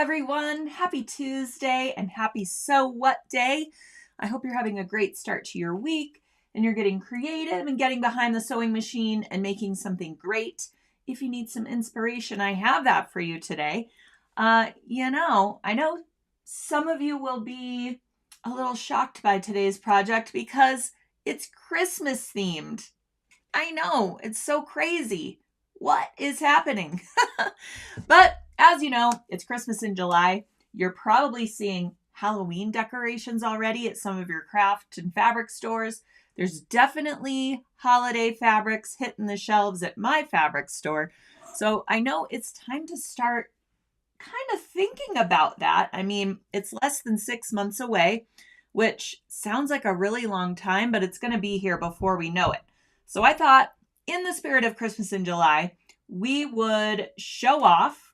everyone. Happy Tuesday and happy So What Day. I hope you're having a great start to your week and you're getting creative and getting behind the sewing machine and making something great. If you need some inspiration, I have that for you today. I know some of you will be a little shocked by today's project because it's Christmas themed. I know, it's so crazy. What is happening? But as you know, it's Christmas in July. You're probably seeing Halloween decorations already at some of your craft and fabric stores. There's definitely holiday fabrics hitting the shelves at my fabric store. So I know it's time to start kind of thinking about that. I mean, it's less than 6 months away, which sounds like a really long time, but it's going to be here before we know it. So I thought, in the spirit of Christmas in July, we would show off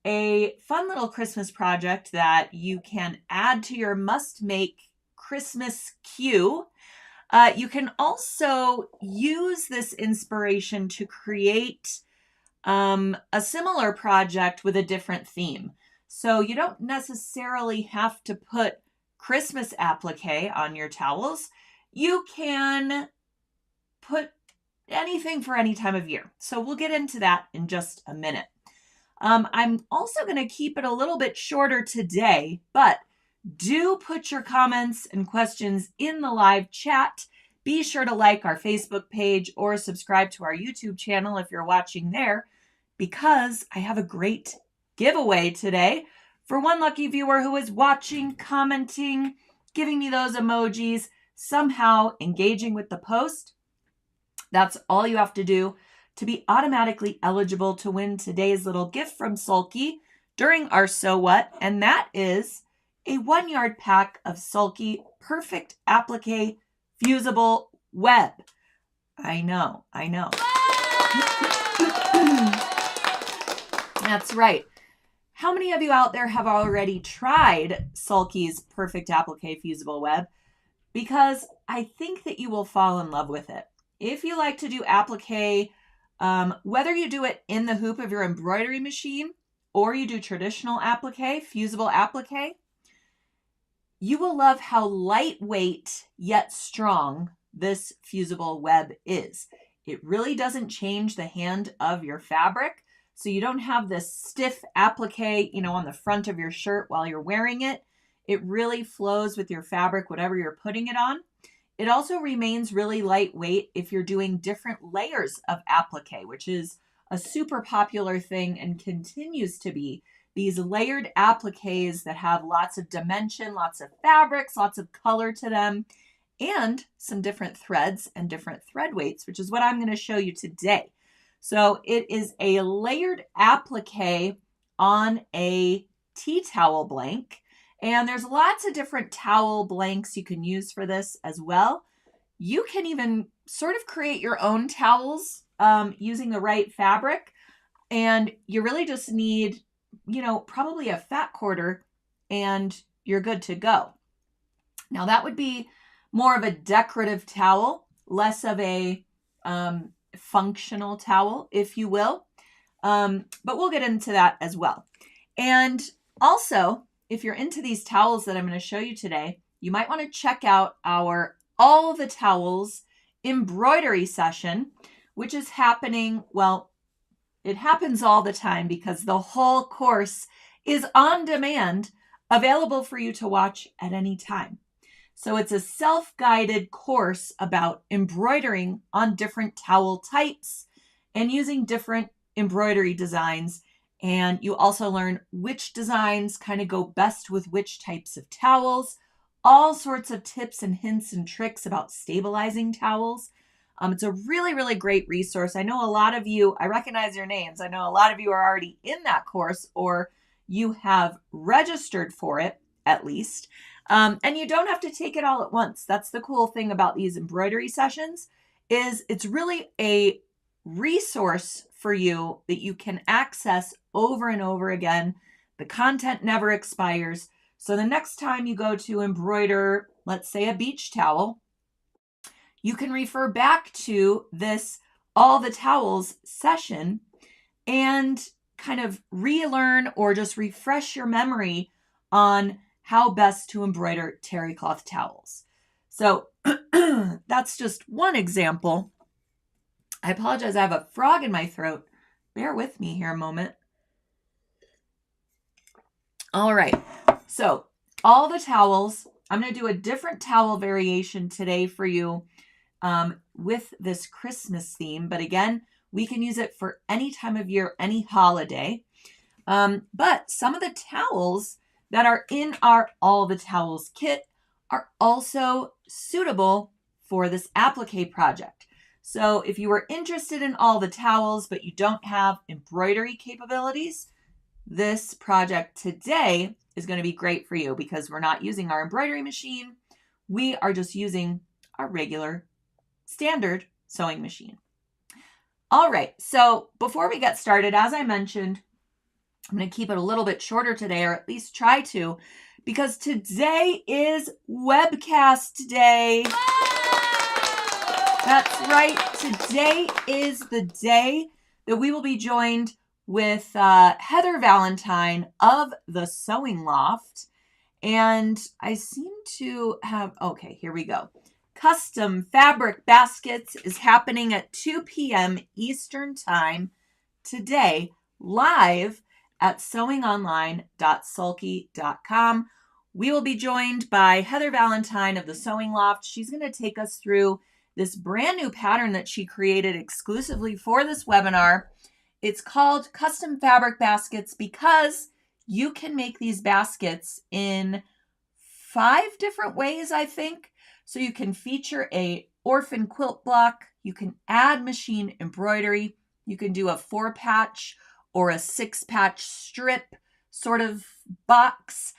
a fun little Christmas project that you can add to your must-make Christmas queue. You can also use this inspiration to create a similar project with a different theme. So you don't necessarily have to put Christmas applique on your towels. You can put anything for any time of year. So we'll get into that in just a minute. I'm also going to keep it a little bit shorter today, but do put your comments and questions in the live chat. Be sure to like our Facebook page or subscribe to our YouTube channel if you're watching there, because I have a great giveaway today for one lucky viewer who is watching, commenting, giving me those emojis, somehow engaging with the post. That's all you have to do to be automatically eligible to win today's little gift from Sulky during our So What, and that is a 1 yard pack of Sulky Perfect Applique Fusible Web. I know. That's right. How many of you out there have already tried Sulky's Perfect Applique Fusible Web? Because I think that you will fall in love with it. If you like to do applique, whether you do it in the hoop of your embroidery machine or you do traditional applique, fusible applique, you will love how lightweight yet strong this fusible web is. It really doesn't change the hand of your fabric, so you don't have this stiff applique, on the front of your shirt while you're wearing it. It really flows with your fabric, whatever you're putting it on. It also remains really lightweight if you're doing different layers of applique, which is a super popular thing and continues to be. These layered appliques that have lots of dimension, lots of fabrics, lots of color to them, and some different threads and different thread weights, which is what I'm going to show you today. So it is a layered applique on a tea towel blank. And there's lots of different towel blanks you can use for this as well. You can even sort of create your own towels using the right fabric. And you really just need, probably a fat quarter and you're good to go. Now that would be more of a decorative towel, less of a functional towel, if you will. But we'll get into that as well. And also, if you're into these towels that I'm going to show you today, you might want to check out our All the Towels embroidery session, which is happening, it happens all the time because the whole course is on demand, available for you to watch at any time. So it's a self-guided course about embroidering on different towel types and using different embroidery designs. And you also learn which designs kind of go best with which types of towels, all sorts of tips and hints and tricks about stabilizing towels. It's a really, really great resource. I know a lot of you, I recognize your names. I know a lot of you are already in that course or you have registered for it at least. And you don't have to take it all at once. That's the cool thing about these embroidery sessions is it's really a resource for you that you can access over and over again. The content never expires. So the next time you go to embroider, let's say a beach towel, you can refer back to this All the Towels session and kind of relearn or just refresh your memory on how best to embroider terry cloth towels. So that's just one example. I apologize, I have a frog in my throat. Bear with me here a moment. All right, so all the towels, I'm going to do a different towel variation today for you with this Christmas theme. But again, we can use it for any time of year, any holiday. But some of the towels that are in our All the Towels kit are also suitable for this applique project. So if you are interested in all the towels, but you don't have embroidery capabilities, this project today is going to be great for you because we're not using our embroidery machine. We are just using our regular standard sewing machine. All right, so before we get started, as I mentioned, I'm going to keep it a little bit shorter today, or at least try to, because today is Webcast Day. That's right. Today is the day that we will be joined with Heather Valentine of the Sewing Loft. And I seem to have, okay, here we go. Custom Fabric Baskets is happening at 2 p.m. Eastern Time today, live at sewingonline.sulky.com. We will be joined by Heather Valentine of the Sewing Loft. She's going to take us through this brand new pattern that she created exclusively for this webinar. It's called Custom Fabric Baskets because you can make these baskets in 5 different ways, I think. So you can feature a orphan quilt block, you can add machine embroidery, you can do a 4-patch or a 6-patch strip sort of box,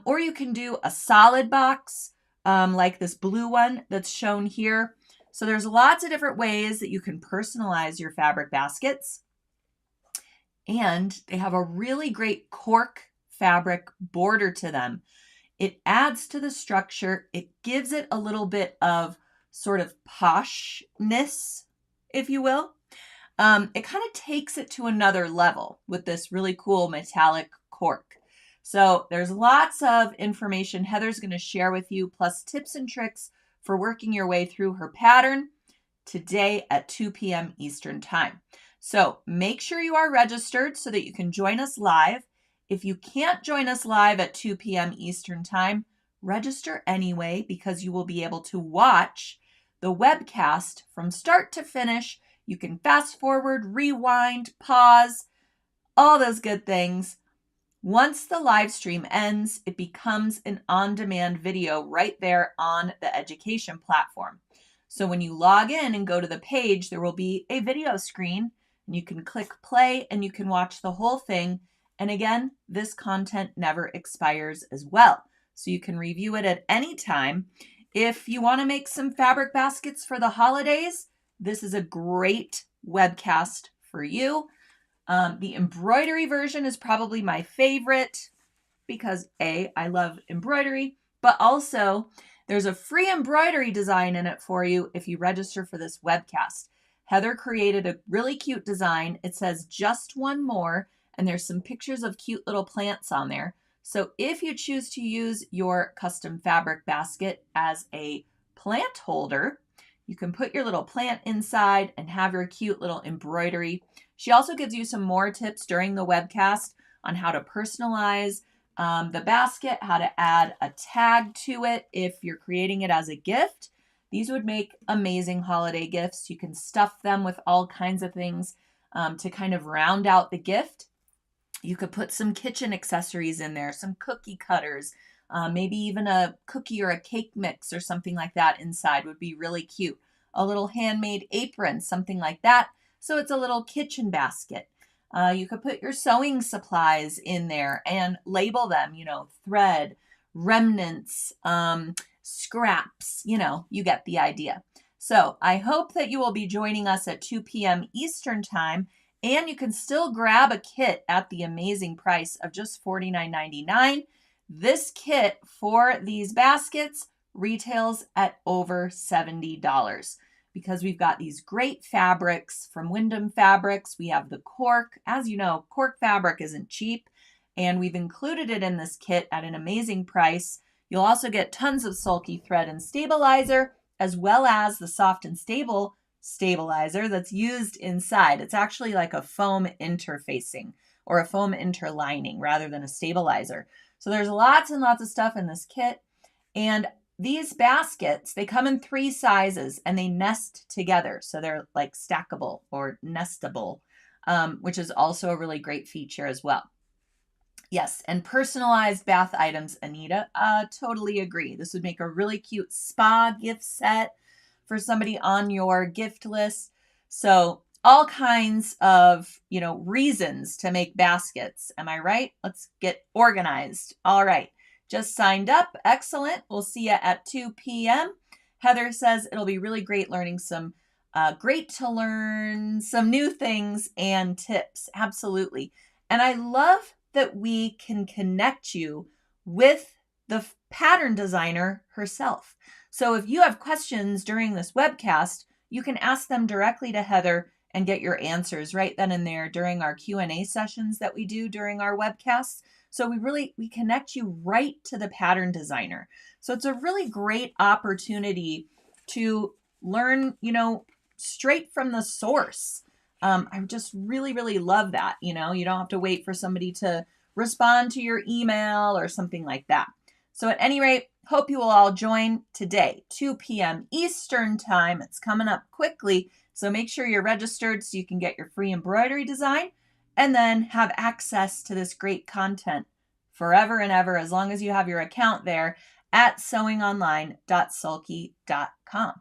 or you can do a solid box like this blue one that's shown here. So there's lots of different ways that you can personalize your fabric baskets. And they have a really great cork fabric border to them. It adds to the structure. It gives it a little bit of sort of poshness, if you will. It kind of takes it to another level with this really cool metallic cork. So there's lots of information Heather's going to share with you, plus tips and tricks for working your way through her pattern today at 2 p.m. Eastern Time. So make sure you are registered so that you can join us live. If you can't join us live at 2 p.m. Eastern Time, register anyway because you will be able to watch the webcast from start to finish. You can fast forward, rewind, pause, all those good things. Once the live stream ends, it becomes an on-demand video right there on the education platform. So when you log in and go to the page, there will be a video screen and you can click play and you can watch the whole thing. And again, this content never expires as well. So you can review it at any time. If you want to make some fabric baskets for the holidays, this is a great webcast for you. The embroidery version is probably my favorite because A, I love embroidery, but also there's a free embroidery design in it for you if you register for this webcast. Heather created a really cute design. It says just one more, and there's some pictures of cute little plants on there. So if you choose to use your custom fabric basket as a plant holder, you can put your little plant inside and have your cute little embroidery. She also gives you some more tips during the webcast on how to personalize the basket, how to add a tag to it if you're creating it as a gift. These would make amazing holiday gifts. You can stuff them with all kinds of things to kind of round out the gift. You could put some kitchen accessories in there, some cookie cutters, maybe even a cookie or a cake mix or something like that inside would be really cute. A little handmade apron, something like that. So it's a little kitchen basket. You could put your sewing supplies in there and label them, thread, remnants, scraps, you get the idea. So I hope that you will be joining us at 2 p.m. Eastern Time, and you can still grab a kit at the amazing price of just $49.99. This kit for these baskets retails at over $70. because we've got these great fabrics from Wyndham Fabrics. We have the cork. As you know, cork fabric isn't cheap, and we've included it in this kit at an amazing price. You'll also get tons of sulky thread and stabilizer, as well as the soft and stable stabilizer that's used inside. It's actually like a foam interfacing or a foam interlining rather than a stabilizer. So there's lots and lots of stuff in this kit. And these baskets, they come in 3 sizes and they nest together. So they're like stackable or nestable, which is also a really great feature as well. Yes, and personalized bath items, Anita. Totally agree. This would make a really cute spa gift set for somebody on your gift list. So all kinds of, reasons to make baskets. Am I right? Let's get organized. All right. Just signed up. Excellent. We'll see you at 2 p.m. Heather says it'll be really great learning great to learn some new things and tips. Absolutely. And I love that we can connect you with the pattern designer herself. So if you have questions during this webcast, you can ask them directly to Heather and get your answers right then and there during our Q&A sessions that we do during our webcasts. So we connect you right to the pattern designer. So it's a really great opportunity to learn, straight from the source. I just really, really love that. You don't have to wait for somebody to respond to your email or something like that. So at any rate, hope you will all join today, 2 p.m. Eastern time. It's coming up quickly. So make sure you're registered so you can get your free embroidery design and then have access to this great content forever and ever, as long as you have your account there at sewingonline.sulky.com.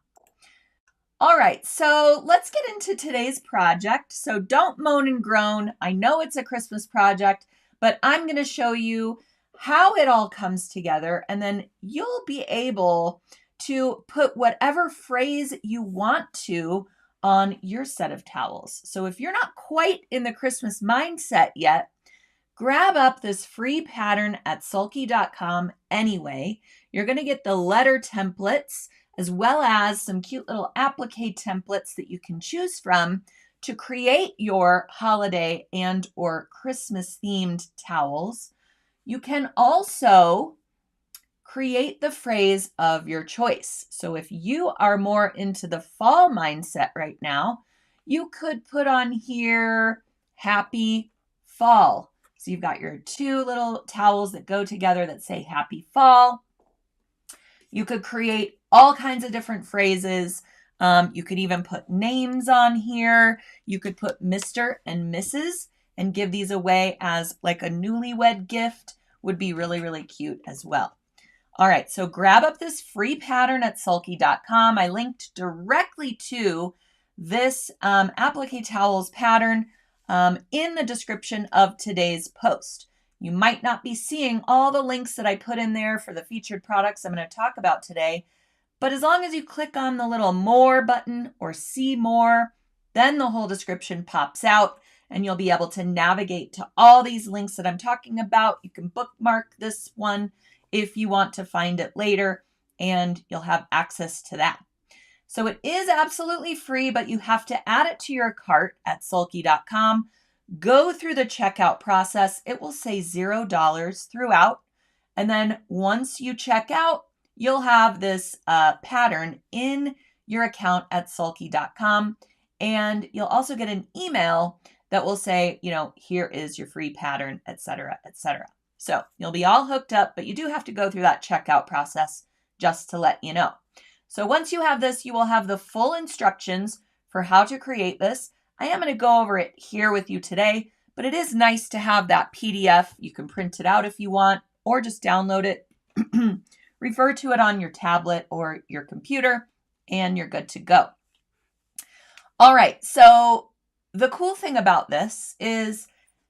All right, so let's get into today's project. So don't moan and groan. I know it's a Christmas project, but I'm going to show you how it all comes together, and then you'll be able to put whatever phrase you want to on your set of towels. So if you're not quite in the Christmas mindset yet, grab up this free pattern at sulky.com anyway. You're going to get the letter templates as well as some cute little applique templates that you can choose from to create your holiday and or Christmas themed towels. You can also create the phrase of your choice. So if you are more into the fall mindset right now, you could put on here, happy fall. So you've got your 2 little towels that go together that say happy fall. You could create all kinds of different phrases. You could even put names on here. You could put Mr. and Mrs. and give these away as like a newlywed gift. Would be really, really cute as well. All right, so grab up this free pattern at sulky.com. I linked directly to this applique towels pattern in the description of today's post. You might not be seeing all the links that I put in there for the featured products I'm going to talk about today, but as long as you click on the little more button or see more, then the whole description pops out and you'll be able to navigate to all these links that I'm talking about. You can bookmark this one if you want to find it later, and you'll have access to that. So it is absolutely free, but you have to add it to your cart at sulky.com. Go through the checkout process. It will say $0 throughout. And then once you check out, you'll have this pattern in your account at sulky.com. And you'll also get an email that will say, here is your free pattern, etc., etc. So you'll be all hooked up, but you do have to go through that checkout process just to let you know. So once you have this, you will have the full instructions for how to create this. I am going to go over it here with you today, but it is nice to have that PDF. You can print it out if you want, or just download it, refer to it on your tablet or your computer, and you're good to go. All right, so the cool thing about this is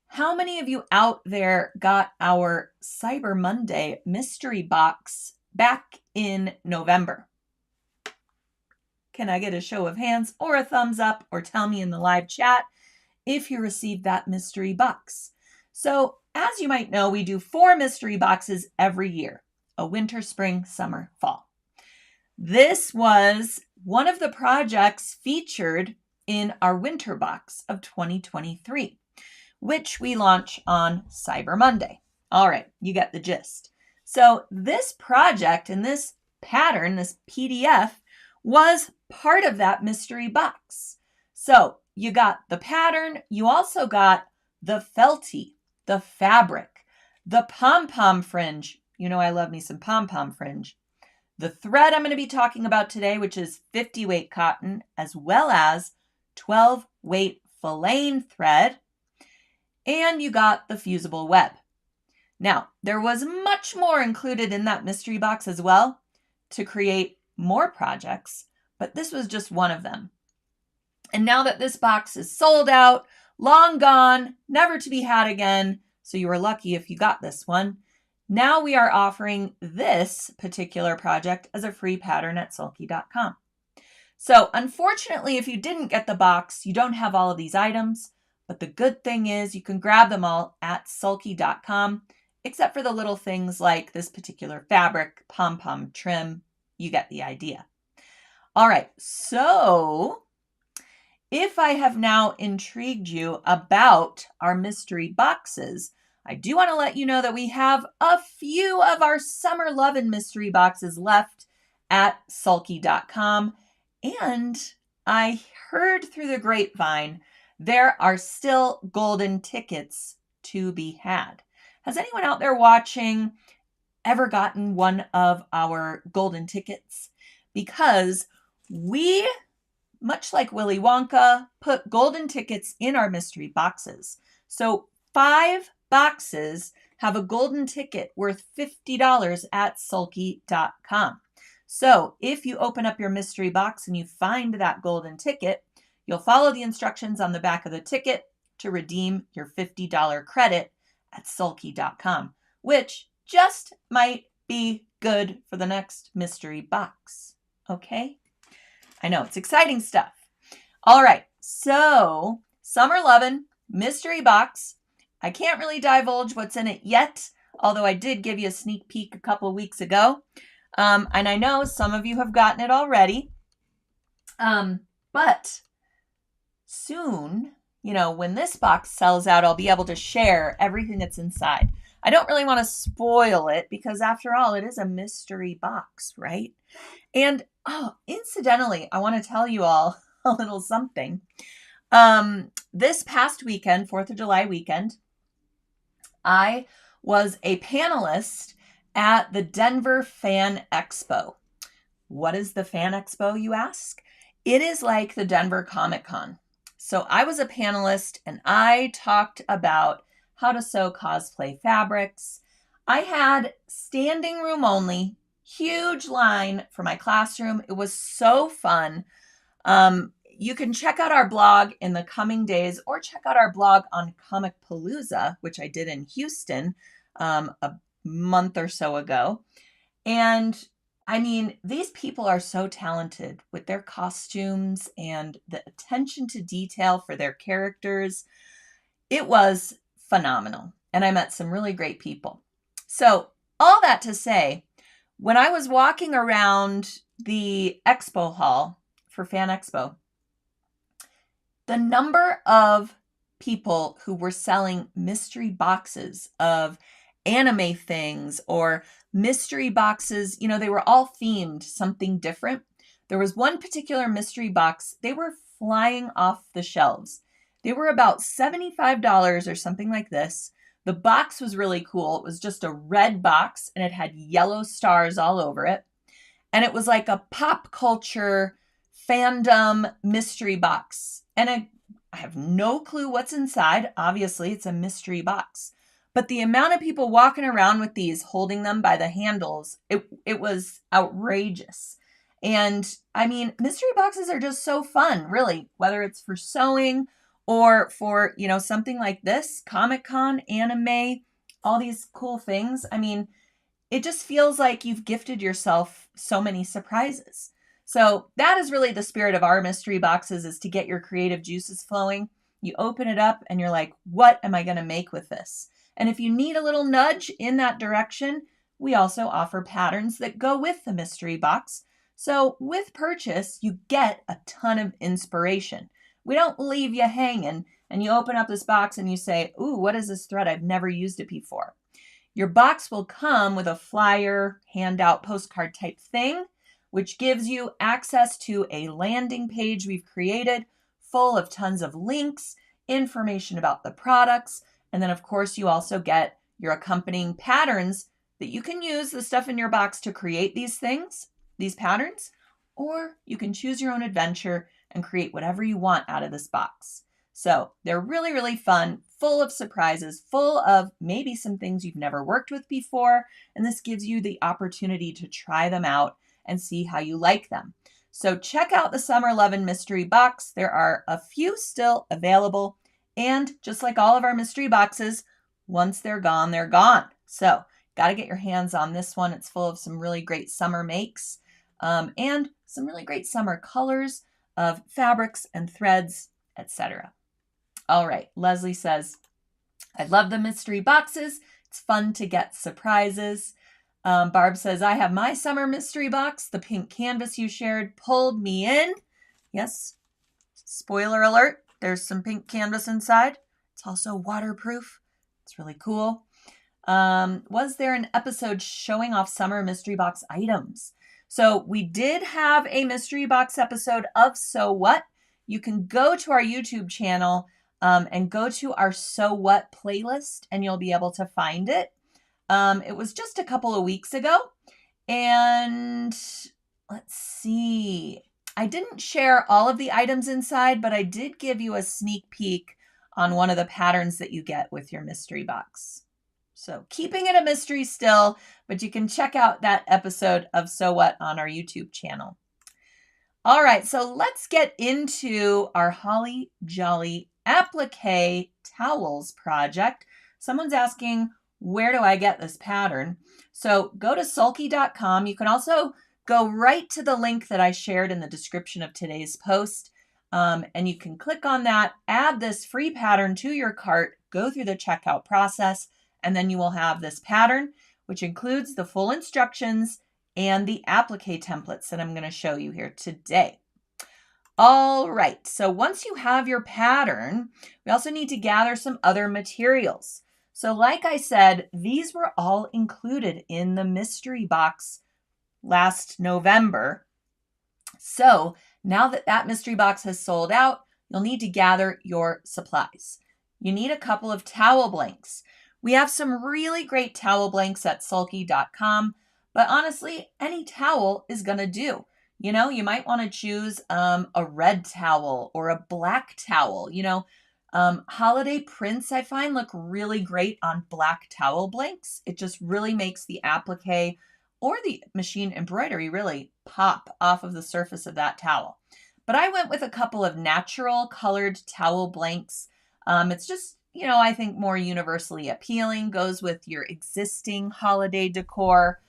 how many of you out there got our Cyber Monday mystery box back in November? Can I get a show of hands or a thumbs up, or tell me in the live chat if you received that mystery box? So as you might know, we do 4 mystery boxes every year: a winter, spring, summer, fall. This was one of the projects featured in our winter box of 2023, which we launch on Cyber Monday. All right, you get the gist. So this project and this pattern, this PDF, was part of that mystery box. So you got the pattern, you also got the felty, the fabric, the pom-pom fringe. You know I love me some pom-pom fringe. The thread I'm going to be talking about today, which is 50 weight cotton, as well as 12 weight filaine thread. And you got the fusible web. Now, there was much more included in that mystery box as well to create more projects, but this was just one of them. And now that this box is sold out, long gone, never to be had again, so you were lucky if you got this one, now we are offering this particular project as a free pattern at sulky.com. So unfortunately, if you didn't get the box, you don't have all of these items, but the good thing is you can grab them all at sulky.com, except for the little things like this particular fabric, pom-pom trim. You get the idea. All right, so if I have now intrigued you about our mystery boxes, I do want to let you know that we have a few of our Summer Lovin' mystery boxes left at sulky.com. And I heard through the grapevine, there are still golden tickets to be had. Has anyone out there watching ever gotten one of our golden tickets? Because we, much like Willy Wonka, put golden tickets in our mystery boxes. So 5 boxes have a golden ticket worth $50 at sulky.com. So if you open up your mystery box and you find that golden ticket, you'll follow the instructions on the back of the ticket to redeem your $50 credit at sulky.com, which just might be good for the next mystery box. Okay? I know, it's exciting stuff. All right, so Summer Lovin' mystery box. I can't really divulge what's in it yet, although I did give you a sneak peek a couple of weeks ago. And I know some of you have gotten it already. But soon, when this box sells out, I'll be able to share everything that's inside. I don't really want to spoil it because after all, it is a mystery box, right? And incidentally, I want to tell you all a little something. This past weekend, 4th of July weekend, I was a panelist at the Denver Fan Expo. What is the Fan Expo, you ask? It is like the Denver Comic Con. So I was a panelist and I talked about how to sew cosplay fabrics. I had standing room only, huge line for my classroom. It was so fun. You can check out our blog in the coming days or check out our blog on Comic Palooza, which I did in Houston a month or so ago. And I mean, these people are so talented with their costumes and the attention to detail for their characters. It was phenomenal. And I met some really great people. So all that to say, when I was walking around the expo hall for Fan Expo, the number of people who were selling mystery boxes of anime things or mystery boxes, they were all themed something different. There was one particular mystery box. They were flying off the shelves. They were about $75 or something like this. The box was really cool. It was just a red box and it had yellow stars all over it. And it was like a pop culture fandom mystery box. And I have no clue what's inside. Obviously, it's a mystery box. But the amount of people walking around with these, holding them by the handles, it was outrageous. And I mean, mystery boxes are just so fun, really, whether it's for sewing or for, something like this, Comic-Con, anime, all these cool things. I mean, it just feels like you've gifted yourself so many surprises. So that is really the spirit of our mystery boxes, is to get your creative juices flowing. You open it up and you're like, what am I going to make with this? And if you need a little nudge in that direction, we also offer patterns that go with the mystery box. So with purchase, you get a ton of inspiration. We don't leave you hanging and you open up this box and you say, ooh, what is this thread? I've never used it before. Your box will come with a flyer, handout, postcard type thing, which gives you access to a landing page we've created full of tons of links, information about the products, and then of course you also get your accompanying patterns that you can use the stuff in your box to create these things, these patterns, or you can choose your own adventure and create whatever you want out of this box. So they're really, really fun, full of surprises, full of maybe some things you've never worked with before, and this gives you the opportunity to try them out and see how you like them. So check out the Summer Lovin' Mystery Box. There are a few still available, and just like all of our mystery boxes, once they're gone, they're gone. So got to get your hands on this one. It's full of some really great summer makes and some really great summer colors of fabrics and threads, etc. All right, Leslie says, I love the mystery boxes. It's fun to get surprises. Barb says, I have my summer mystery box. The pink canvas you shared pulled me in. Yes, spoiler alert, there's some pink canvas inside. It's also waterproof. It's really cool. Was there an episode showing off summer mystery box items? So we did have a mystery box episode of So What. You can go to our YouTube channel and go to our So What playlist and you'll be able to find it. It was just a couple of weeks ago. And let's see. I didn't share all of the items inside, but I did give you a sneak peek on one of the patterns that you get with your mystery box. So keeping it a mystery still, but you can check out that episode of So What on our YouTube channel. All right, so let's get into our Holly Jolly Appliqué Towels project. Someone's asking, where do I get this pattern? So go to sulky.com. You can also go right to the link that I shared in the description of today's post. And you can click on that, add this free pattern to your cart, go through the checkout process, and then you will have this pattern, which includes the full instructions and the applique templates that I'm going to show you here today. All right, so once you have your pattern, we also need to gather some other materials. So like I said, these were all included in the mystery box last November. So now that that mystery box has sold out, you'll need to gather your supplies. You need a couple of towel blanks. We have some really great towel blanks at sulky.com, but honestly, any towel is going to do. You know, you might want to choose a red towel or a black towel. You know, holiday prints I find look really great on black towel blanks. It just really makes the applique or the machine embroidery really pop off of the surface of that towel. But I went with a couple of natural colored towel blanks. It's just, you know, I think more universally appealing, goes with your existing holiday decor.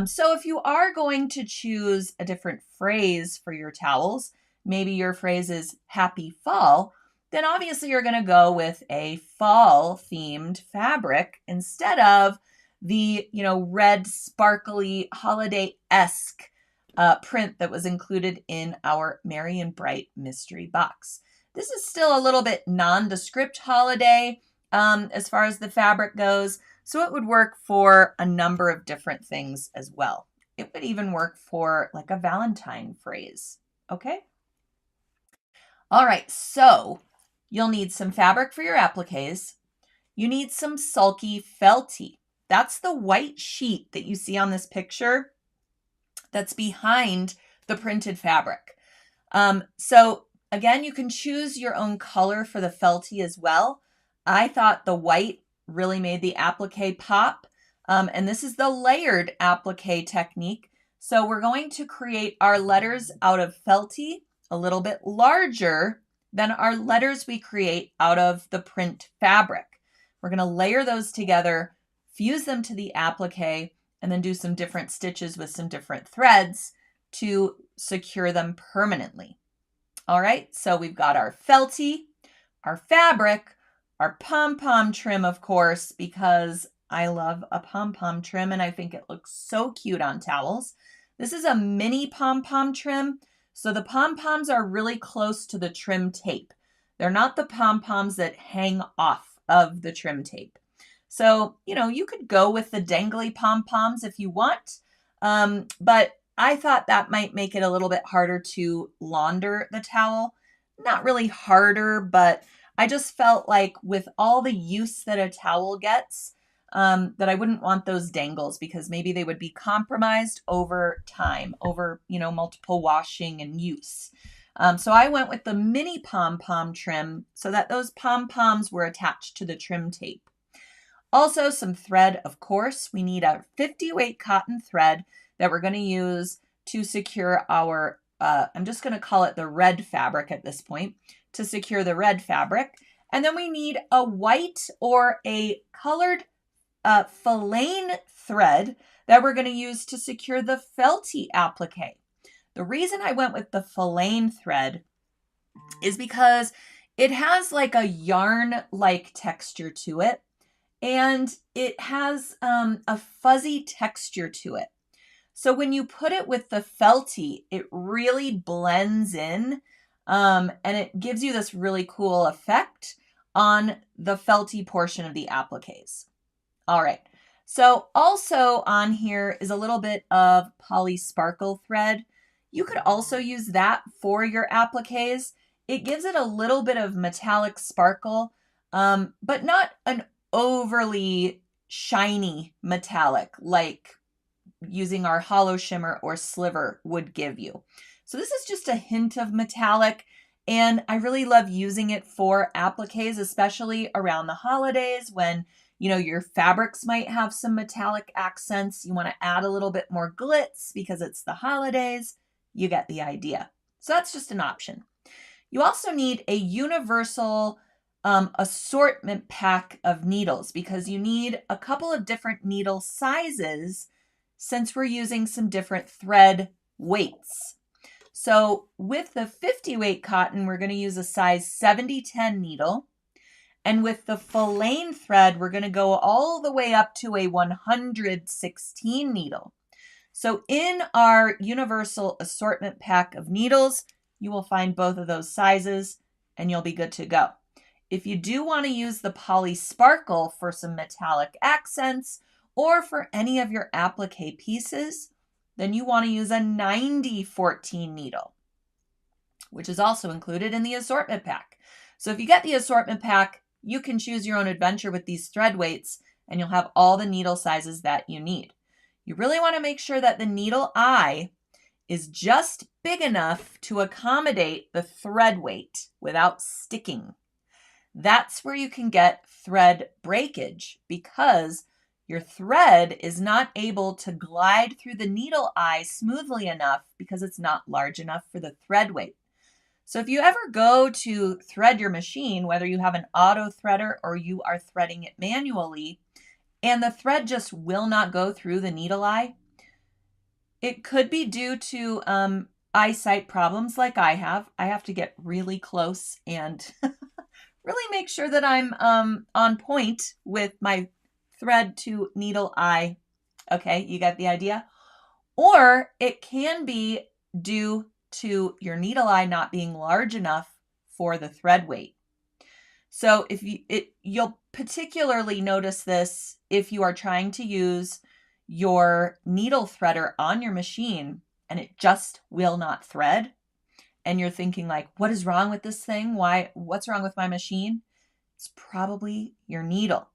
So if you are going to choose a different phrase for your towels, maybe your phrase is happy fall, then obviously you're going to go with a fall themed fabric instead of the, you know, red sparkly holiday-esque print that was included in our Merry and Bright mystery box. This is still a little bit nondescript holiday as far as the fabric goes, so it would work for a number of different things as well. It would even work for like a Valentine phrase, okay? All right, so you'll need some fabric for your appliques. You need some sulky felty. That's the white sheet that you see on this picture that's behind the printed fabric. So again, you can choose your own color for the felty as well. I thought the white really made the applique pop. And this is the layered applique technique. So we're going to create our letters out of felty a little bit larger than our letters we create out of the print fabric. We're going to layer those together, fuse them to the applique, and then do some different stitches with some different threads to secure them permanently. All right, so we've got our felty, our fabric, our pom-pom trim, of course, because I love a pom-pom trim and I think it looks so cute on towels. This is a mini pom-pom trim, so the pom-poms are really close to the trim tape. They're not the pom-poms that hang off of the trim tape. So, you could go with the dangly pom-poms if you want, but I thought that might make it a little bit harder to launder the towel. Not really harder, but I just felt like with all the use that a towel gets, that I wouldn't want those dangles because maybe they would be compromised over time, over, multiple washing and use. So I went with the mini pom-pom trim so that those pom-poms were attached to the trim tape. Also some thread, of course. We need a 50 weight cotton thread that we're going to use to secure our, I'm just going to call it the red fabric at this point, to secure the red fabric. And then we need a white or a colored filaine thread that we're going to use to secure the felty applique. The reason I went with the filaine thread is because it has like a yarn-like texture to it, and it has a fuzzy texture to it. So when you put it with the felty, it really blends in, and it gives you this really cool effect on the felty portion of the appliques. All right. So also on here is a little bit of poly sparkle thread. You could also use that for your appliques. It gives it a little bit of metallic sparkle, but not an overly shiny metallic like using our hollow shimmer or sliver would give you. So this is just a hint of metallic, and I really love using it for appliques, especially around the holidays when your fabrics might have some metallic accents. You want to add a little bit more glitz because it's the holidays. You get the idea. So that's just an option. You also need a universal assortment pack of needles because you need a couple of different needle sizes since we're using some different thread weights. So with the 50 weight cotton, we're going to use a size 70-10 needle. And with the filaine thread, we're going to go all the way up to a 116 needle. So in our universal assortment pack of needles, you will find both of those sizes and you'll be good to go. If you do want to use the poly sparkle for some metallic accents or for any of your applique pieces, then you want to use a 90-14 needle, which is also included in the assortment pack. So if you get the assortment pack, you can choose your own adventure with these thread weights and you'll have all the needle sizes that you need. You really want to make sure that the needle eye is just big enough to accommodate the thread weight without sticking. That's where you can get thread breakage because your thread is not able to glide through the needle eye smoothly enough because it's not large enough for the thread weight. So if you ever go to thread your machine, whether you have an auto threader or you are threading it manually, and the thread just will not go through the needle eye, it could be due to eyesight problems like I have. I have to get really close and really make sure that I'm on point with my thread to needle eye. Okay, you got the idea? Or it can be due to your needle eye not being large enough for the thread weight. So if you'll particularly notice this if you are trying to use your needle threader on your machine and it just will not thread. And you're thinking like, what is wrong with this thing? What's wrong with my machine? It's probably your needle.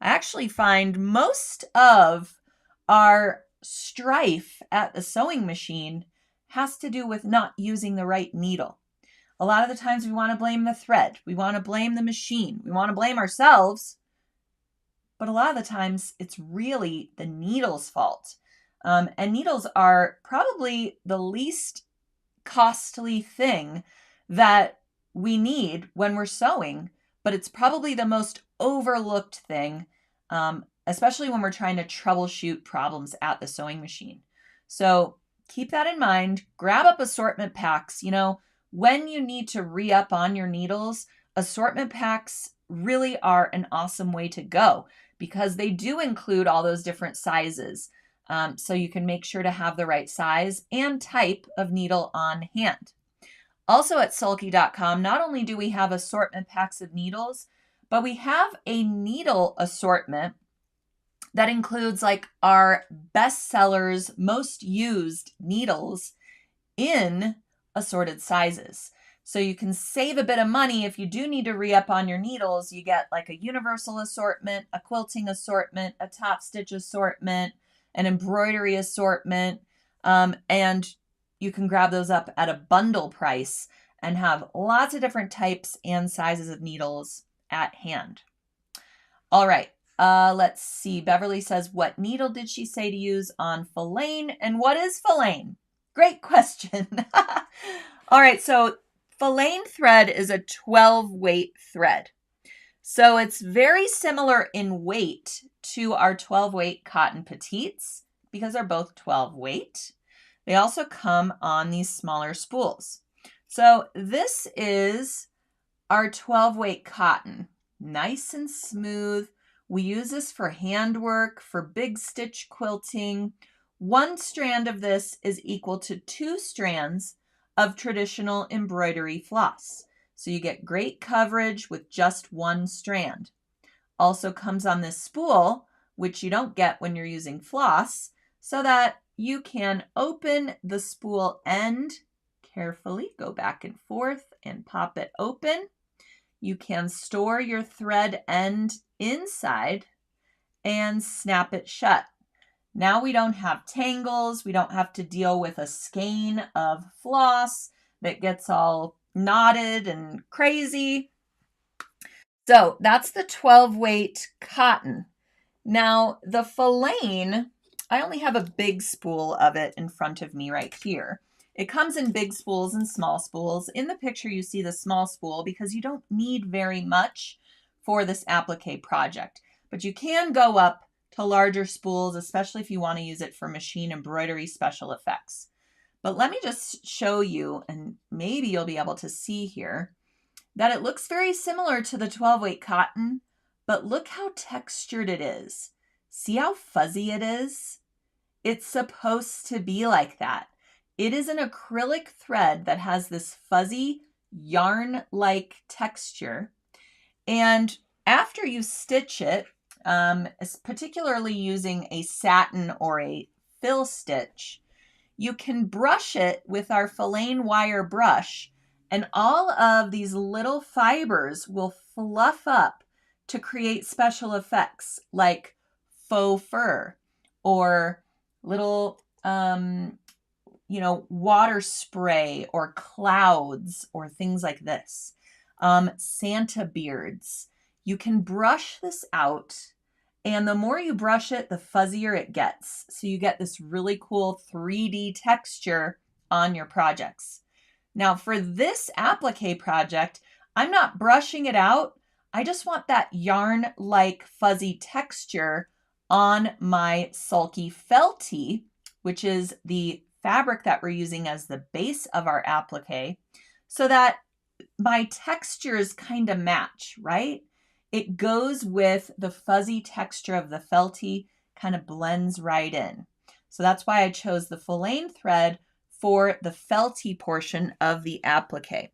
I actually find most of our strife at the sewing machine has to do with not using the right needle. A lot of the times we want to blame the thread. We want to blame the machine. We want to blame ourselves. But a lot of the times it's really the needle's fault. And needles are probably the least costly thing that we need when we're sewing, but it's probably the most overlooked thing, especially when we're trying to troubleshoot problems at the sewing machine. So keep that in mind. Grab up assortment packs. When you need to re-up on your needles, assortment packs really are an awesome way to go because they do include all those different sizes. So you can make sure to have the right size and type of needle on hand. Also at sulky.com, not only do we have assortment packs of needles, but we have a needle assortment that includes like our best sellers, most used needles in assorted sizes. So you can save a bit of money if you do need to re-up on your needles. You get like a universal assortment, a quilting assortment, a top stitch assortment, an embroidery assortment, and you can grab those up at a bundle price and have lots of different types and sizes of needles at hand. All right, let's see. Beverly says, what needle did she say to use on Filane? And what is Filane? Great question. All right, so Filane thread is a 12 weight thread. So it's very similar in weight to our 12 weight cotton petites because they're both 12 weight. They also come on these smaller spools. So this is our 12 weight cotton, nice and smooth. We use this for handwork, for big stitch quilting. One strand of this is equal to 2 strands of traditional embroidery floss. So you get great coverage with just one strand. Also comes on this spool, which you don't get when you're using floss, so that you can open the spool end carefully, go back and forth and pop it open. You can store your thread end inside and snap it shut. Now we don't have tangles. We don't have to deal with a skein of floss that gets all knotted and crazy. So that's the 12 weight cotton. Now the Filane, I only have a big spool of it in front of me right here. It comes in big spools and small spools. In the picture, you see the small spool because you don't need very much for this applique project, but you can go up to larger spools, especially if you want to use it for machine embroidery special effects. But let me just show you, and maybe you'll be able to see here, that it looks very similar to the 12 weight cotton, but look how textured it is. See how fuzzy it is? It's supposed to be like that. It is an acrylic thread that has this fuzzy yarn-like texture. And after you stitch it, particularly using a satin or a fill stitch, you can brush it with our Filane wire brush, and all of these little fibers will fluff up to create special effects like faux fur or little water spray or clouds or things like this. Santa beards. You can brush this out, and the more you brush it, the fuzzier it gets. So you get this really cool 3D texture on your projects. Now for this applique project, I'm not brushing it out. I just want that yarn-like fuzzy texture on my sulky felty, which is the fabric that we're using as the base of our applique, so that my textures kind of match, right? It goes with the fuzzy texture of the felty, kind of blends right in. So that's why I chose the Filane thread for the felty portion of the applique.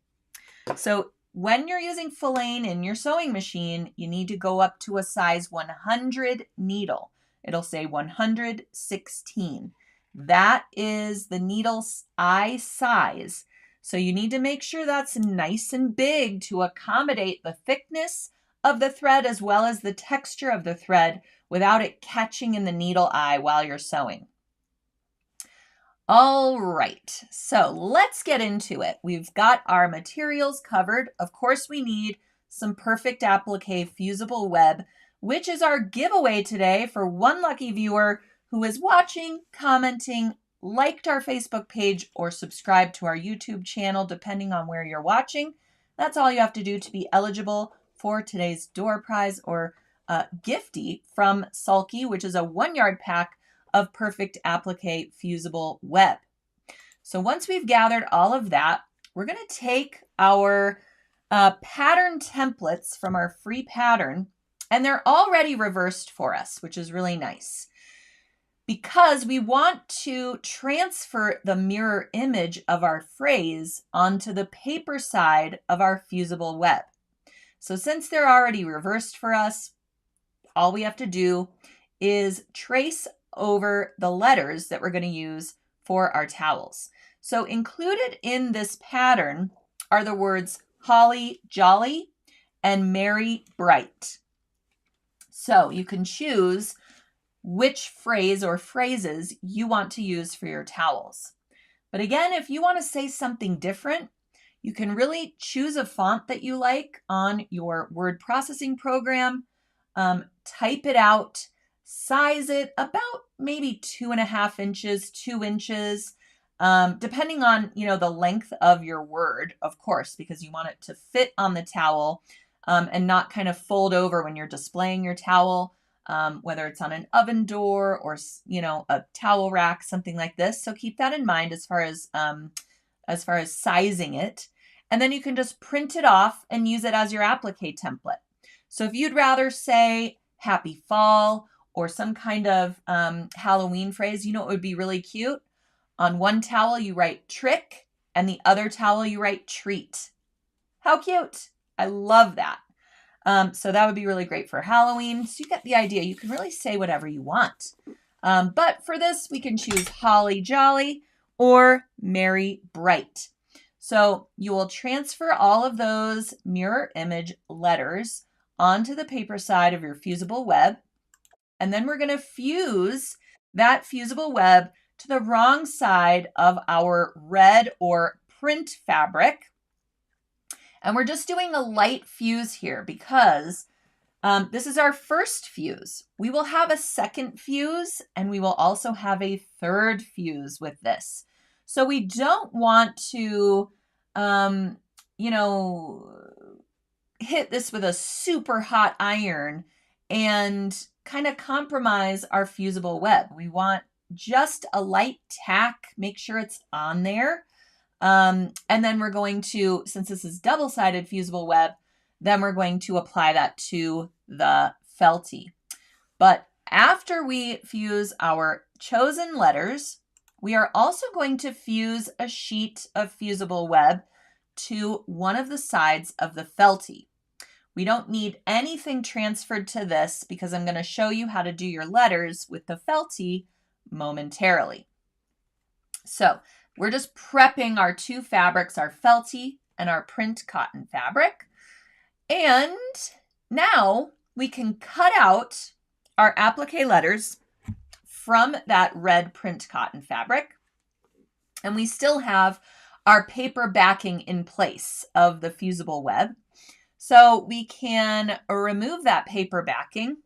So when you're using Filane in your sewing machine, you need to go up to a size 100 needle. It'll say 116. That is the needle's eye size. So you need to make sure that's nice and big to accommodate the thickness of the thread as well as the texture of the thread without it catching in the needle eye while you're sewing. All right, so let's get into it. We've got our materials covered. Of course, we need some Perfect Appliqué fusible web, which is our giveaway today for one lucky viewer who is watching, commenting, liked our Facebook page, or subscribed to our YouTube channel, depending on where you're watching. That's all you have to do to be eligible for today's door prize or giftie from Sulky, which is a 1-yard pack of Perfect Appliqué fusible web. So once we've gathered all of that, we're going to take our pattern templates from our free pattern, and they're already reversed for us, which is really nice. because we want to transfer the mirror image of our phrase onto the paper side of our fusible web. So since they're already reversed for us, all we have to do is trace over the letters that we're going to use for our towels. So included in this pattern are the words holly jolly and merry bright. So you can choose which phrase or phrases you want to use for your towels. But again, if you want to say something different, you can really choose a font that you like on your word processing program, type it out, size it about maybe 2.5 inches, 2 inches, depending on, the length of your word, of course, because you want it to fit on the towel and not kind of fold over when you're displaying your towel, whether it's on an oven door or, a towel rack, something like this. So keep that in mind as far as sizing it. And then you can just print it off and use it as your applique template. So if you'd rather say happy fall or some kind of Halloween phrase, it would be really cute. On one towel, you write trick, and the other towel, you write treat. How cute. I love that. So that would be really great for Halloween. So you get the idea. You can really say whatever you want. But for this, we can choose holly jolly or merry bright. So you will transfer all of those mirror image letters onto the paper side of your fusible web. And then we're going to fuse that fusible web to the wrong side of our red or print fabric. And we're just doing a light fuse here because this is our first fuse. We will have a second fuse and we will also have a third fuse with this. So we don't want to, hit this with a super hot iron and kind of compromise our fusible web. We want just a light tack, make sure it's on there. And then we're going to, since this is double-sided fusible web, then we're going to apply that to the felty. But after we fuse our chosen letters, we are also going to fuse a sheet of fusible web to one of the sides of the felty. We don't need anything transferred to this because I'm going to show you how to do your letters with the felty momentarily. So we're just prepping our two fabrics, our felty and our print cotton fabric. And now we can cut out our applique letters from that red print cotton fabric. And we still have our paper backing in place of the fusible web. So we can remove that paper backing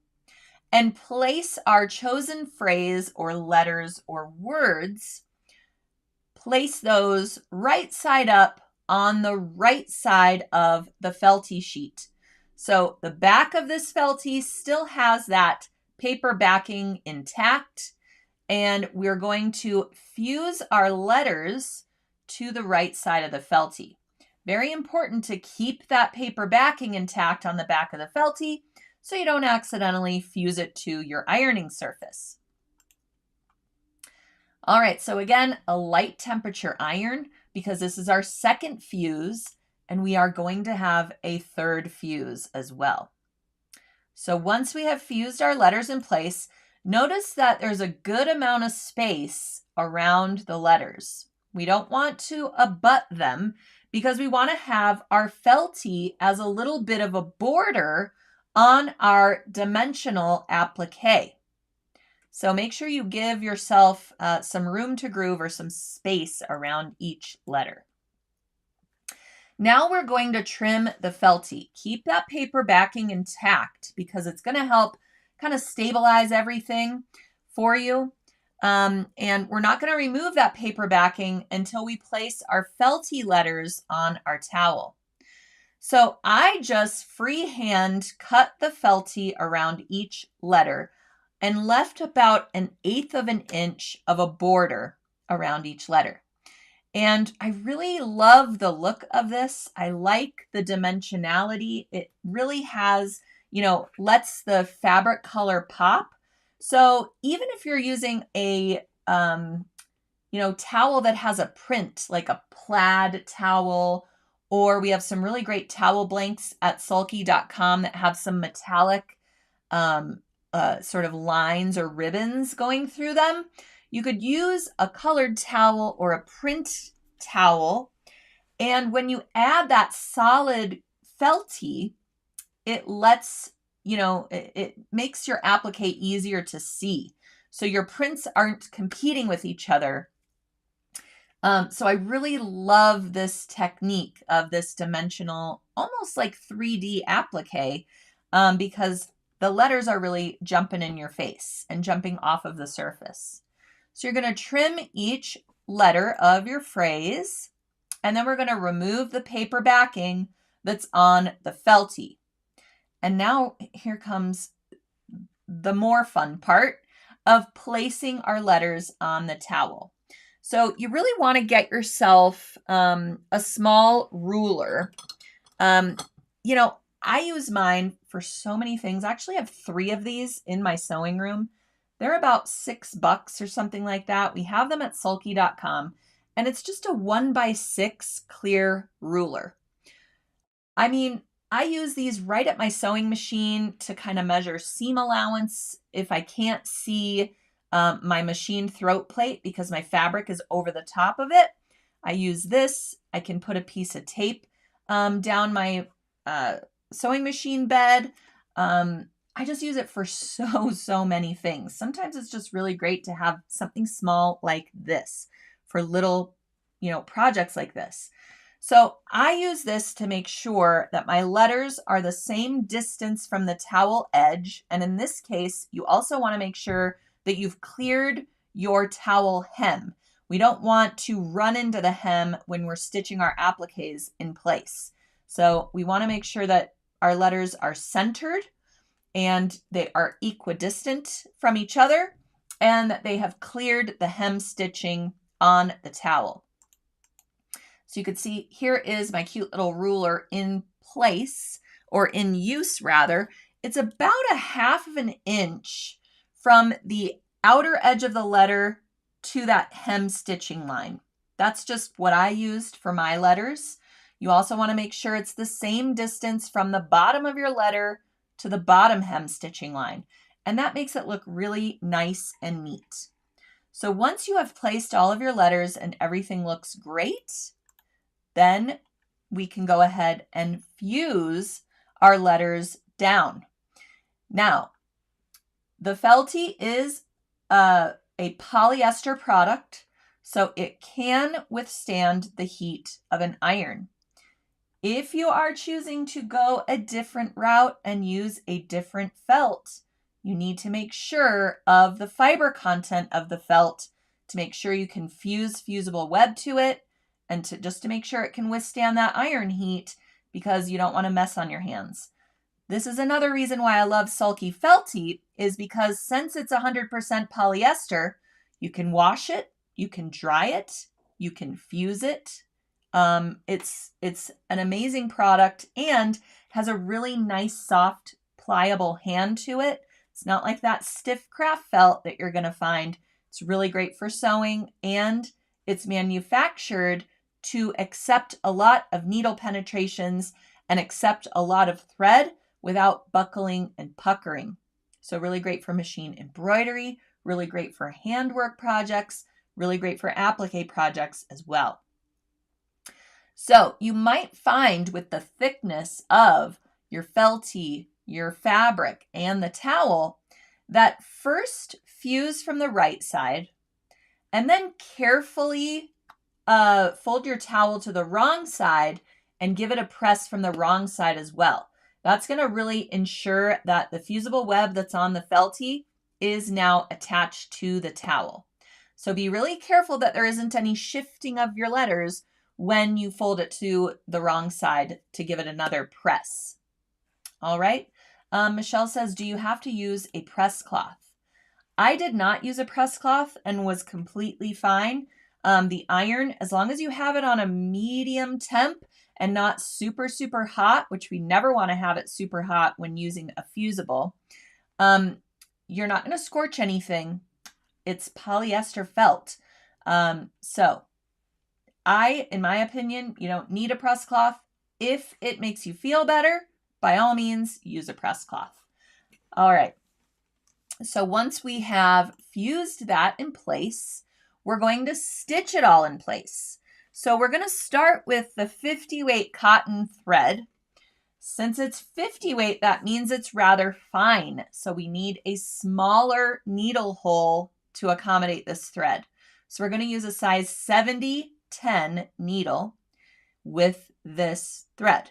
and place our chosen phrase or letters or words, place those right side up on the right side of the felty sheet. So the back of this felty still has that paper backing intact, and we're going to fuse our letters to the right side of the felty. Very important to keep that paper backing intact on the back of the felty so you don't accidentally fuse it to your ironing surface. All right, so again, a light temperature iron because this is our second fuse and we are going to have a third fuse as well. So once we have fused our letters in place, notice that there's a good amount of space around the letters. We don't want to abut them because we want to have our felty as a little bit of a border on our dimensional applique. So make sure you give yourself some room to groove or some space around each letter. Now we're going to trim the felty. Keep that paper backing intact because it's going to help kind of stabilize everything for you. And we're not going to remove that paper backing until we place our felty letters on our towel. So I just freehand cut the felty around each letter and left about 1/8 of an inch of a border around each letter. And I really love the look of this. I like the dimensionality. It really has, lets the fabric color pop So even if you're using a towel that has a print, like a plaid towel, or we have some really great towel blanks at sulky.com that have some metallic sort of lines or ribbons going through them. You could use a colored towel or a print towel. And when you add that solid felty, it lets, it makes your applique easier to see. So your prints aren't competing with each other. So I really love this technique of this dimensional, almost like 3D applique, because the letters are really jumping in your face and jumping off of the surface. So you're going to trim each letter of your phrase, and then we're going to remove the paper backing that's on the felty. And now here comes the more fun part of placing our letters on the towel. So you really want to get yourself a small ruler. I use mine for so many things. I actually have 3 of these in my sewing room. They're about $6 or something like that. We have them at sulky.com, and it's just a 1x6 clear ruler. I mean, I use these right at my sewing machine to kind of measure seam allowance if I can't see my machine throat plate because my fabric is over the top of it. I use this. I can put a piece of tape down my sewing machine bed. I just use it for so many things. Sometimes it's just really great to have something small like this for little, projects like this. So I use this to make sure that my letters are the same distance from the towel edge. And in this case, you also want to make sure that you've cleared your towel hem. We don't want to run into the hem when we're stitching our appliques in place. So we want to make sure that our letters are centered and they are equidistant from each other and that they have cleared the hem stitching on the towel. So you can see here is my cute little ruler in place, or in use rather. It's about a 1/2 inch from the outer edge of the letter to that hem stitching line. That's just what I used for my letters. You also want to make sure it's the same distance from the bottom of your letter to the bottom hem stitching line. And that makes it look really nice and neat. So once you have placed all of your letters and everything looks great, then we can go ahead and fuse our letters down. Now, the felty is a polyester product, so it can withstand the heat of an iron. If you are choosing to go a different route and use a different felt, you need to make sure of the fiber content of the felt to make sure you can fuse fusible web to it, and just to make sure it can withstand that iron heat because you don't want to mess on your hands. This is another reason why I love Sulky Felty, is because since it's 100% polyester, you can wash it, you can dry it, you can fuse it. It's an amazing product and has a really nice, soft, pliable hand to it. It's not like that stiff craft felt that you're going to find. It's really great for sewing, and it's manufactured to accept a lot of needle penetrations and accept a lot of thread without buckling and puckering. So really great for machine embroidery, really great for handwork projects, really great for applique projects as well. So you might find with the thickness of your felty, your fabric, and the towel that first fuse from the right side and then carefully fold your towel to the wrong side and give it a press from the wrong side as well. That's going to really ensure that the fusible web that's on the felty is now attached to the towel. So be really careful that there isn't any shifting of your letters when you fold it to the wrong side to give it another press. All right. Michelle says, do you have to use a press cloth? I did not use a press cloth and was completely fine. The iron, as long as you have it on a medium temp and not super hot, which we never want to have it super hot when using a fusible, you're not going to scorch anything. It's polyester felt. So in my opinion, you don't need a press cloth. If it makes you feel better, by all means, use a press cloth. All right. So once we have fused that in place, we're going to stitch it all in place. So we're going to start with the 50 weight cotton thread. Since it's 50 weight, that means it's rather fine. So we need a smaller needle hole to accommodate this thread. So we're going to use a size 70-10 needle with this thread.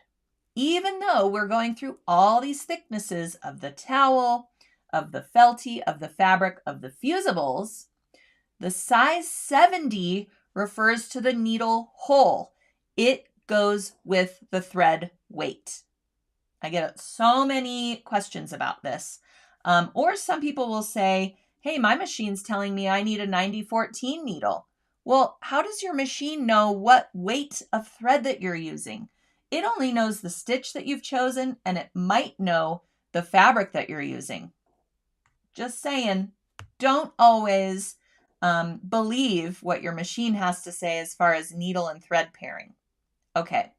Even though we're going through all these thicknesses of the towel, of the felty, of the fabric, of the fusibles, the size 70 refers to the needle hole. It goes with the thread weight. I get so many questions about this. Or some people will say, hey, my machine's telling me I need a 90-14 needle. Well, how does your machine know what weight of thread that you're using? It only knows the stitch that you've chosen, and it might know the fabric that you're using. Just saying, don't always believe what your machine has to say as far as needle and thread pairing. Okay,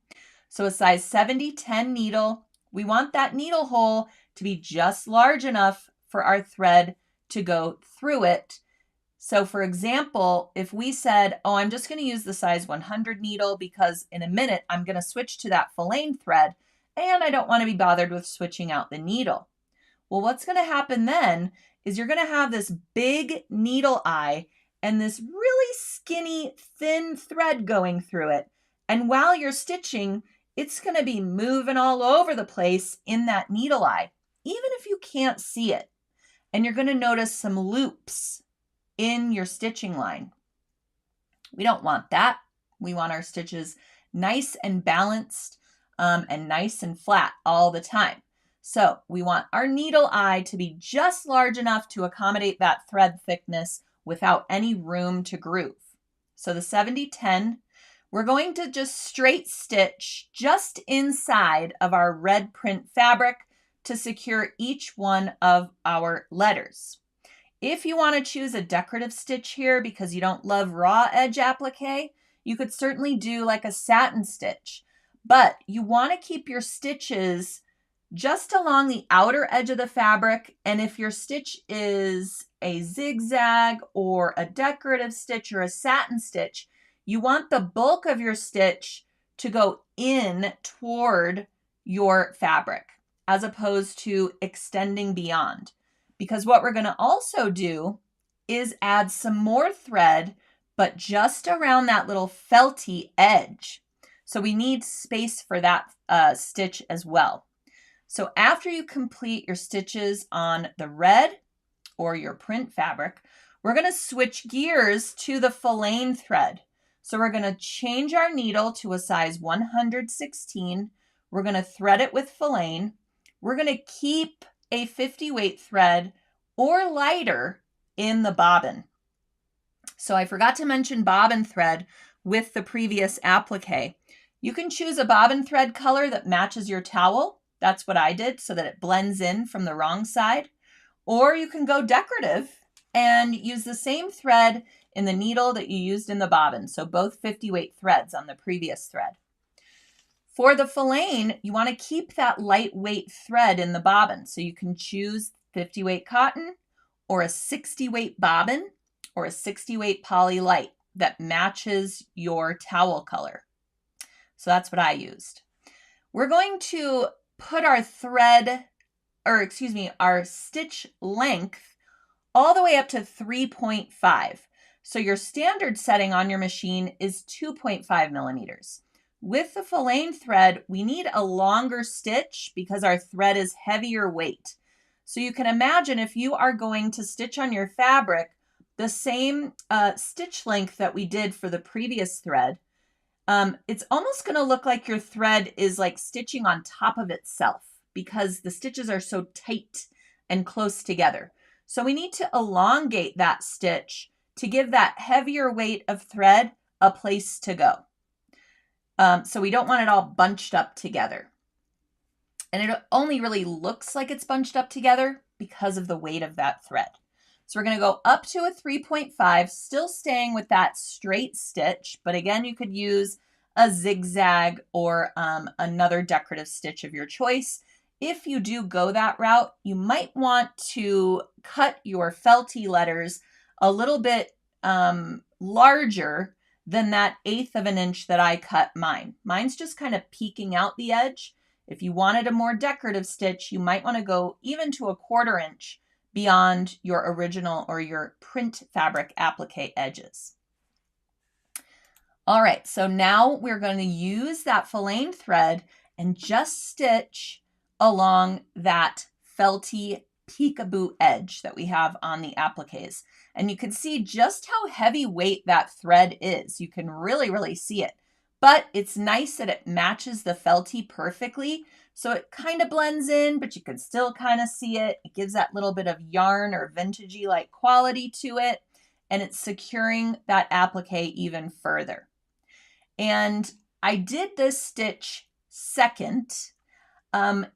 so a size 70-10 needle. We want that needle hole to be just large enough for our thread to go through it. So for example, if we said, oh, I'm just going to use the size 100 needle because in a minute I'm going to switch to that filane thread and I don't want to be bothered with switching out the needle. Well, what's going to happen then is you're going to have this big needle eye and this really skinny, thin thread going through it. And while you're stitching, it's going to be moving all over the place in that needle eye, even if you can't see it. And you're going to notice some loops in your stitching line. We don't want that. We want our stitches nice and balanced and nice and flat all the time. So we want our needle eye to be just large enough to accommodate that thread thickness without any room to groove. So the 70-10, we're going to just straight stitch just inside of our red print fabric to secure each one of our letters. If you want to choose a decorative stitch here because you don't love raw edge applique, you could certainly do like a satin stitch, but you want to keep your stitches just along the outer edge of the fabric. And if your stitch is a zigzag or a decorative stitch or a satin stitch, you want the bulk of your stitch to go in toward your fabric as opposed to extending beyond. Because what we're going to also do is add some more thread, but just around that little felty edge. So we need space for that stitch as well. So after you complete your stitches on the red or your print fabric, we're going to switch gears to the filane thread. So we're going to change our needle to a size 116. We're going to thread it with filane. We're going to keep a 50 weight thread or lighter in the bobbin. So I forgot to mention bobbin thread with the previous applique. You can choose a bobbin thread color that matches your towel. That's what I did so that it blends in from the wrong side. Or you can go decorative and use the same thread in the needle that you used in the bobbin. So both 50 weight threads on the previous thread. For the filane, you want to keep that lightweight thread in the bobbin. So you can choose 50 weight cotton or a 60 weight bobbin or a 60 weight poly light that matches your towel color. So that's what I used. We're going to put our our stitch length all the way up to 3.5. So your standard setting on your machine is 2.5 millimeters. With the filane thread, we need a longer stitch because our thread is heavier weight. So you can imagine if you are going to stitch on your fabric the same stitch length that we did for the previous thread, it's almost going to look like your thread is like stitching on top of itself because the stitches are so tight and close together. So we need to elongate that stitch to give that heavier weight of thread a place to go. So we don't want it all bunched up together. And it only really looks like it's bunched up together because of the weight of that thread. So we're going to go up to a 3.5, still staying with that straight stitch, but again, you could use a zigzag or another decorative stitch of your choice. If you do go that route, you might want to cut your felty letters a little bit larger than that 1/8 of an inch that I cut mine. Mine's just kind of peeking out the edge. If you wanted a more decorative stitch, you might want to go even to a 1/4 inch beyond your original or your print fabric applique edges. All right, so now we're going to use that filane thread and just stitch along that felty peekaboo edge that we have on the appliques. And you can see just how heavyweight that thread is. You can really see it. But it's nice that it matches the felty perfectly. So it kind of blends in, but you can still kind of see it. It gives that little bit of yarn or vintagey like quality to it. And it's securing that applique even further. And I did this stitch second,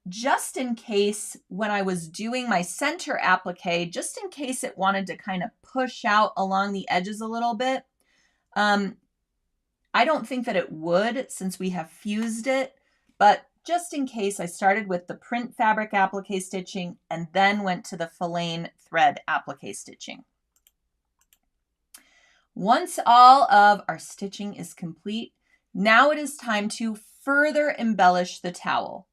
just in case when I was doing my center applique, just in case it wanted to kind of push out along the edges a little bit. I don't think that it would since we have fused it, but just in case, I started with the print fabric applique stitching and then went to the filane thread applique stitching. Once all of our stitching is complete, now it is time to further embellish the towel.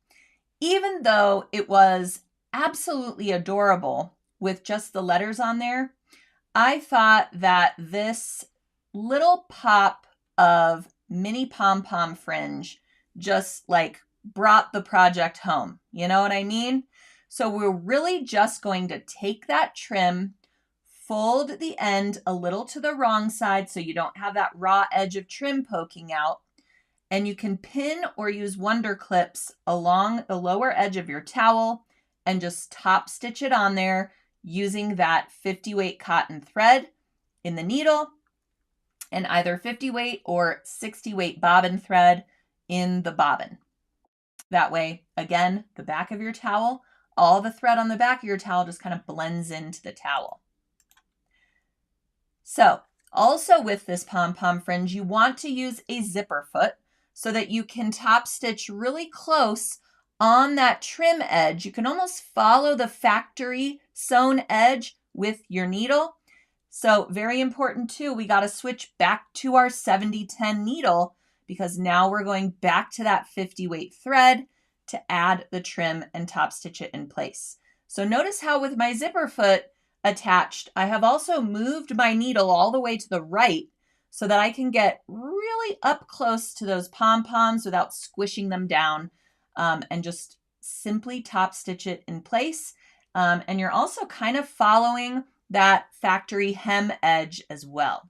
Even though it was absolutely adorable with just the letters on there, I thought that this little pop of mini pom-pom fringe just like brought the project home. You know what I mean? So we're really just going to take that trim, fold the end a little to the wrong side so you don't have that raw edge of trim poking out. And you can pin or use wonder clips along the lower edge of your towel and just top stitch it on there using that 50 weight cotton thread in the needle and either 50 weight or 60 weight bobbin thread in the bobbin. That way, again, the back of your towel, all the thread on the back of your towel just kind of blends into the towel. So also with this pom-pom fringe, you want to use a zipper foot so that you can top stitch really close on that trim edge. You can almost follow the factory sewn edge with your needle. So very important too, we got to switch back to our 70-10 needle because now we're going back to that 50 weight thread to add the trim and top stitch it in place. So notice how with my zipper foot attached, I have also moved my needle all the way to the right so that I can get really up close to those pom-poms without squishing them down, and just simply top stitch it in place. And you're also kind of following that factory hem edge as well.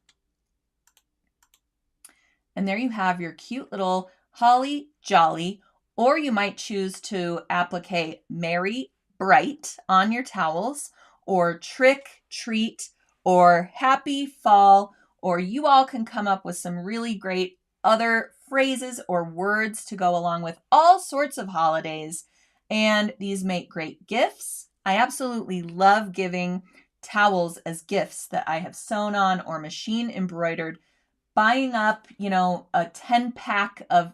And there you have your cute little holly jolly, or you might choose to applique merry bright on your towels, or trick treat, or happy fall, or you all can come up with some really great other phrases or words to go along with all sorts of holidays. And these make great gifts. I absolutely love giving towels as gifts that I have sewn on or machine embroidered. Buying up, a 10-pack of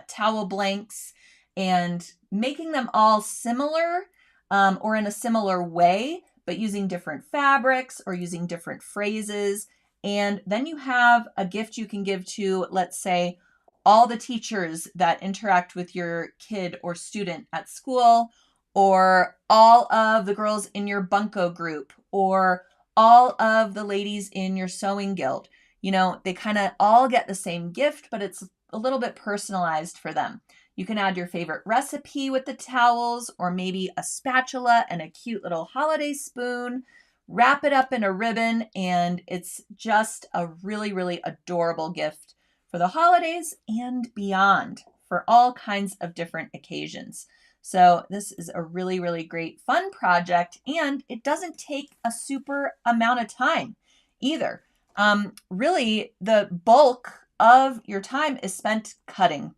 towel blanks and making them all similar or in a similar way, but using different fabrics or using different phrases. And then you have a gift you can give to, let's say, all the teachers that interact with your kid or student at school, or all of the girls in your bunco group, or all of the ladies in your sewing guild. They kind of all get the same gift, but it's a little bit personalized for them. You can add your favorite recipe with the towels, or maybe a spatula and a cute little holiday spoon. Wrap it up in a ribbon, and it's just a really adorable gift for the holidays and beyond for all kinds of different occasions. So this is a really great fun project, and it doesn't take a super amount of time either. Really, the bulk of your time is spent cutting.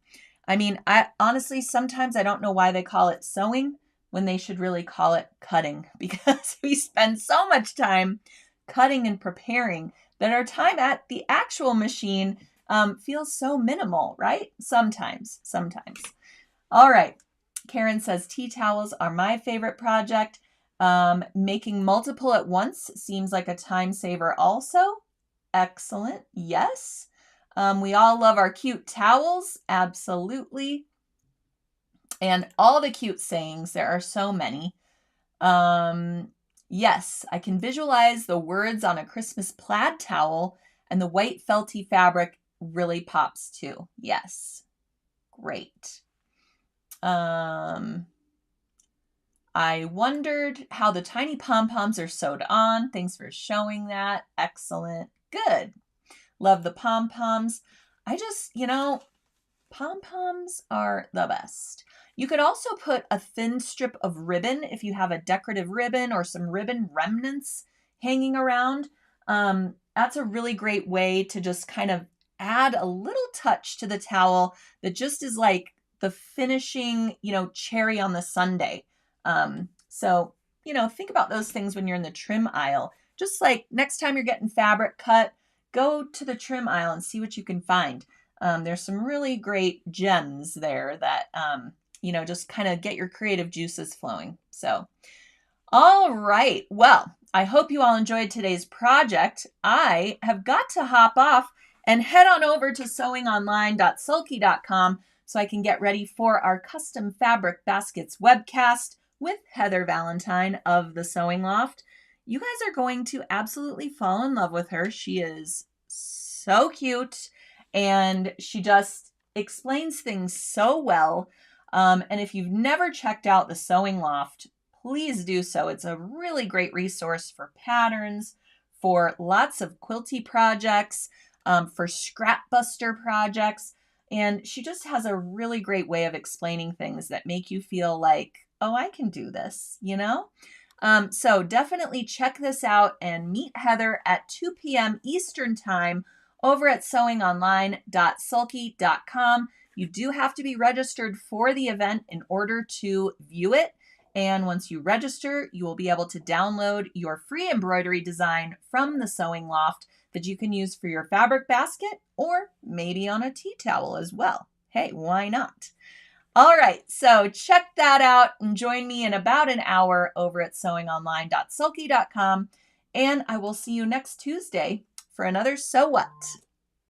I mean, I honestly, sometimes I don't know why they call it sewing, when they should really call it cutting, because we spend so much time cutting and preparing that our time at the actual machine feels so minimal, right? Sometimes. All right. Karen says tea towels are my favorite project. Making multiple at once seems like a time saver also. Excellent. Yes. We all love our cute towels. Absolutely. And all the cute sayings. There are so many. Yes, I can visualize the words on a Christmas plaid towel, and the white felty fabric really pops too. Yes. Great. I wondered how the tiny pom-poms are sewed on. Thanks for showing that. Excellent. Good. Love the pom-poms. I just, pom-poms are the best. You could also put a thin strip of ribbon if you have a decorative ribbon or some ribbon remnants hanging around. That's a really great way to just kind of add a little touch to the towel that just is like the finishing, cherry on the sundae. So, think about those things when you're in the trim aisle. Just like next time you're getting fabric cut, go to the trim aisle and see what you can find. There's some really great gems there that, just kind of get your creative juices flowing. So, all right. Well, I hope you all enjoyed today's project. I have got to hop off and head on over to sewingonline.sulky.com so I can get ready for our custom fabric baskets webcast with Heather Valentine of the Sewing Loft. You guys are going to absolutely fall in love with her. She is so cute and she just explains things so well. And if you've never checked out the Sewing Loft, please do so. It's a really great resource for patterns, for lots of quilty projects, for scrap buster projects. And she just has a really great way of explaining things that make you feel like, oh, I can do this, So definitely check this out and meet Heather at 2 p.m. Eastern Time over at sewingonline.sulky.com. You do have to be registered for the event in order to view it. And once you register, you will be able to download your free embroidery design from the Sewing Loft that you can use for your fabric basket or maybe on a tea towel as well. Hey, why not? All right, so check that out and join me in about an hour over at sewingonline.sulky.com. And I will see you next Tuesday for another So What?